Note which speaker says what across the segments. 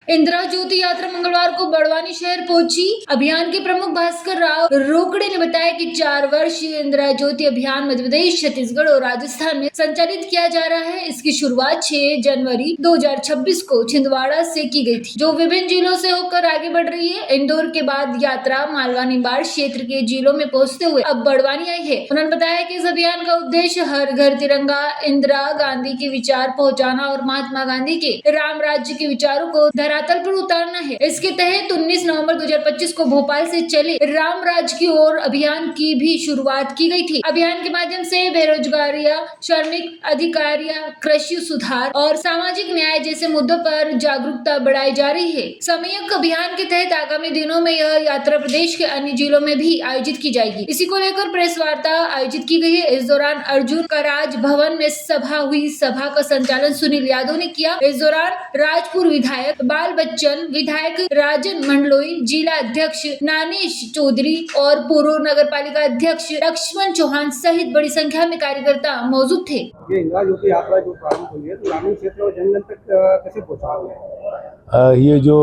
Speaker 1: इंदिरा ज्योति यात्रा मंगलवार को बड़वानी शहर पहुंची। अभियान के प्रमुख भास्कर राव रोकड़े ने बताया कि 4 वर्षीय इंदिरा ज्योति अभियान मध्य प्रदेश, छत्तीसगढ़ और राजस्थान में संचालित किया जा रहा है। इसकी शुरुआत 6 जनवरी 2026 को छिंदवाड़ा से की गई थी, जो विभिन्न जिलों से होकर आगे बढ़ रही है। इंदौर के बाद यात्रा मालवा निम्बाड़ क्षेत्र के जिलों में पहुँचते हुए अब बड़वानी आई है। उन्होंने बताया कि इस अभियान का उद्देश्य हर घर तिरंगा, इंदिरा गांधी के विचार पहुँचाना और महात्मा गांधी के राम राज्य के विचारों को धरातल पर उतारना है। इसके तहत 19 नवंबर 2025 को भोपाल से चले राम राज्य की ओर अभियान की भी शुरुआत की गई थी। अभियान के माध्यम से बेरोजगारियां, श्रमिक अधिकारियां, कृषि सुधार और सामाजिक न्याय जैसे मुद्दों पर जागरूकता बढ़ाई जा रही है। सम्यक अभियान के तहत आगामी दिनों में यह यात्रा प्रदेश के अन्य जिलों में भी आयोजित की जाएगी। इसी को लेकर प्रेस वार्ता आयोजित की गई है। इस दौरान अर्जुन का राज भवन में सभा हुई। सभा का संचालन सुनील यादव ने किया। इस दौरान राजपुर विधायक बाल बच्चन, विधायक राजन मंडलोई, जिला अध्यक्ष नानेश चौधरी और पूर्व नगर पालिका अध्यक्ष लक्ष्मण चौहान सहित बड़ी संख्या में कार्यकर्ता मौजूद थे।
Speaker 2: ये इंदिरा ज्योति यात्रा जो प्रारंभ हुई है तो ग्रामीण क्षेत्र और जन जन तक कैसे पहुँचा?
Speaker 3: ये जो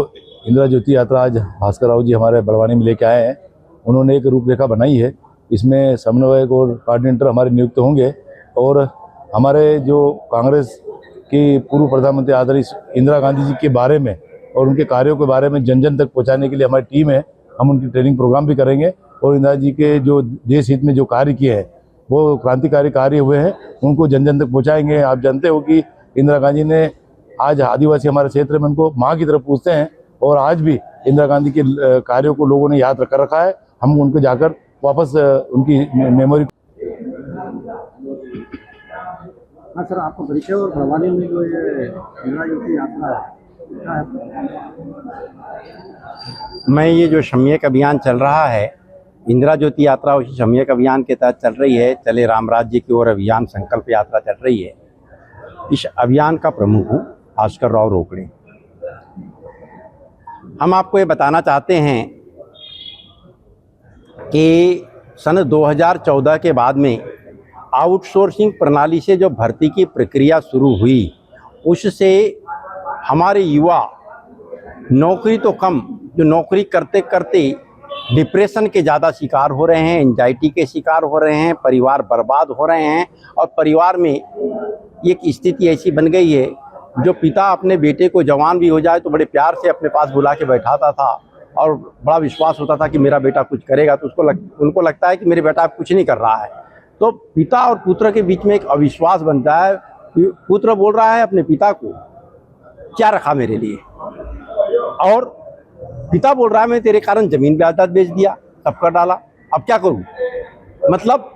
Speaker 3: इंदिरा ज्योति यात्रा आज भास्कर राव जी हमारे बड़वानी में लेके आए हैं, उन्होंने एक रूपरेखा बनाई है। इसमें समन्वयक और कोऑर्डिनेटर हमारे नियुक्त होंगे और हमारे जो कांग्रेस की पूर्व प्रधानमंत्री आदरणीय इंदिरा गांधी जी के बारे में और उनके कार्यों के बारे में जन जन तक पहुंचाने के लिए हमारी टीम है। हम उनकी ट्रेनिंग प्रोग्राम भी करेंगे और इंदिरा जी के जो देश हित में जो कार्य किए हैं, वो क्रांतिकारी कार्य हुए हैं, उनको जन जन तक पहुंचाएंगे। आप जानते हो कि इंदिरा गांधी ने आज आदिवासी हमारे क्षेत्र में उनको माँ की तरफ पूछते हैं और आज भी इंदिरा गांधी के कार्यों को लोगों ने याद कर रखा है। हम उनको जाकर वापस उनकी मेमोरी।
Speaker 2: हाँ सर, आपको परिचय और बड़वानी में जो ये इंदिरा ज्योति यात्रा है,
Speaker 4: मैं ये जो सम्यक अभियान चल रहा है, इंदिरा ज्योति यात्रा उसी सम्यक अभियान के तहत चल रही है। चले राम राज्य की ओर अभियान संकल्प यात्रा चल रही है। इस अभियान का प्रमुख हूँ भास्कर राव रोकड़े। हम आपको ये बताना चाहते हैं कि सन 2014 के बाद में आउटसोर्सिंग प्रणाली से जो भर्ती की प्रक्रिया शुरू हुई, उससे हमारे युवा नौकरी तो कम, जो नौकरी करते करते डिप्रेशन के ज़्यादा शिकार हो रहे हैं, एंजाइटी के शिकार हो रहे हैं, परिवार बर्बाद हो रहे हैं। और परिवार में एक स्थिति ऐसी बन गई है, जो पिता अपने बेटे को जवान भी हो जाए तो बड़े प्यार से अपने पास बुला के बैठाता था और बड़ा विश्वास होता था कि मेरा बेटा कुछ करेगा, तो उनको लगता है कि मेरे बेटा कुछ नहीं कर रहा है। तो पिता और पुत्र के बीच में एक अविश्वास बनता है। पुत्र बोल रहा है अपने पिता को, क्या रखा मेरे लिए, और पिता बोल रहा है मैं तेरे कारण जमीन जायदाद बेच दिया, सब कर डाला, अब क्या करूं। मतलब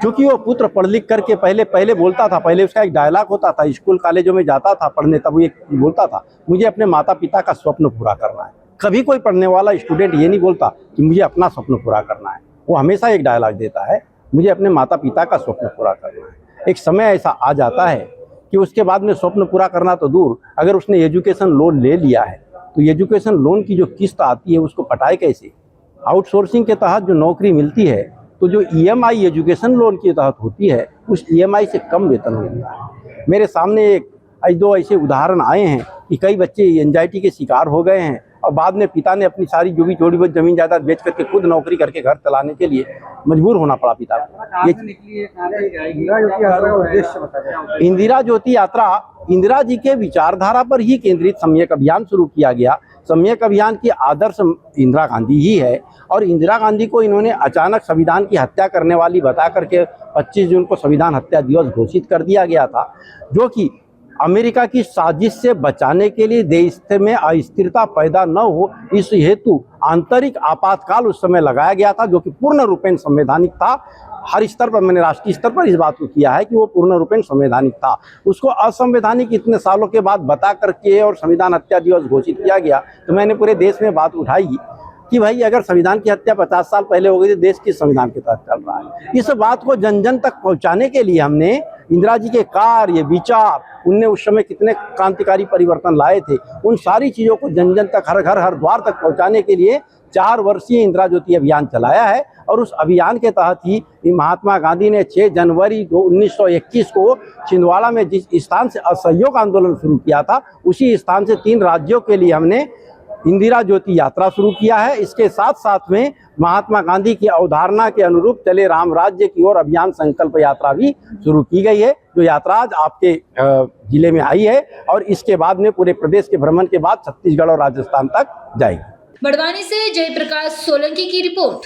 Speaker 4: क्योंकि वो पुत्र पढ़ लिख करके पहले बोलता था, पहले उसका एक डायलॉग होता था, स्कूल कॉलेजों में जाता था पढ़ने, तब वो एक बोलता था, मुझे अपने माता पिता का स्वप्न पूरा करना है। कभी कोई पढ़ने वाला स्टूडेंट ये नहीं बोलता कि मुझे अपना स्वप्न पूरा करना है। वो हमेशा एक डायलॉग देता है, मुझे अपने माता पिता का स्वप्न पूरा करना है। एक समय ऐसा आ जाता है कि उसके बाद में स्वप्न पूरा करना तो दूर, अगर उसने एजुकेशन लोन ले लिया है तो एजुकेशन लोन की जो किस्त आती है उसको पटाए कैसे। आउटसोर्सिंग के तहत जो नौकरी मिलती है तो जो ईएमआई एजुकेशन लोन के तहत होती है, उस ईएमआई से कम वेतन मिलता है। मेरे सामने दो ऐसे उदाहरण आए हैं कि कई बच्चे एंजाइटी के शिकार हो गए हैं और बाद में पिता ने अपनी सारी जो भी थोड़ी बहुत जमीन जायदाद बेच करके खुद नौकरी करके घर चलाने के लिए मजबूर होना पड़ा पिता को। इंदिरा ज्योति यात्रा इंदिरा जी के विचारधारा पर ही केंद्रित सम्यक अभियान शुरू किया गया। सम्यक अभियान की आदर्श इंदिरा गांधी ही है और इंदिरा गांधी को इन्होंने अचानक संविधान की हत्या करने वाली बता करके 25 जून को संविधान हत्या दिवस घोषित कर दिया गया था, जो कि अमेरिका की साजिश से बचाने के लिए देश में अस्थिरता पैदा न हो, इस हेतु आंतरिक आपातकाल उस समय लगाया गया था, जो कि पूर्ण रूपेण संवैधानिक था। हर स्तर पर, मैंने राष्ट्रीय स्तर पर इस बात को किया है कि वो पूर्ण रूपेण संवैधानिक था। उसको असंवैधानिक इतने सालों के बाद बता करके और संविधान हत्या दिवस घोषित किया गया, तो मैंने पूरे देश में बात उठाई कि भाई अगर संविधान की हत्या 50 साल पहले हो गई तो देश किस संविधान के तहत चल रहा है। इस बात को जन जन तक पहुंचाने के लिए हमने इंदिरा जी के कार्य विचार, उनने उस समय कितने क्रांतिकारी परिवर्तन लाए थे, उन सारी चीज़ों को जन जन तक, हर घर हर द्वार तक पहुंचाने के लिए 4 वर्षीय इंदिरा ज्योति अभियान चलाया है। और उस अभियान के तहत ही महात्मा गांधी ने 6 जनवरी 1921 को छिंदवाड़ा में जिस स्थान से असहयोग आंदोलन शुरू किया था, उसी स्थान से 3 राज्यों के लिए हमने इंदिरा ज्योति यात्रा शुरू किया है। इसके साथ साथ में महात्मा गांधी की अवधारणा के अनुरूप चले राम राज्य की ओर अभियान संकल्प यात्रा भी शुरू की गई है, जो यात्रा आज आपके जिले में आई है और इसके बाद में पूरे प्रदेश के भ्रमण के बाद छत्तीसगढ़ और राजस्थान तक जाएगी।
Speaker 1: बड़वानी से जयप्रकाश सोलंकी की रिपोर्ट।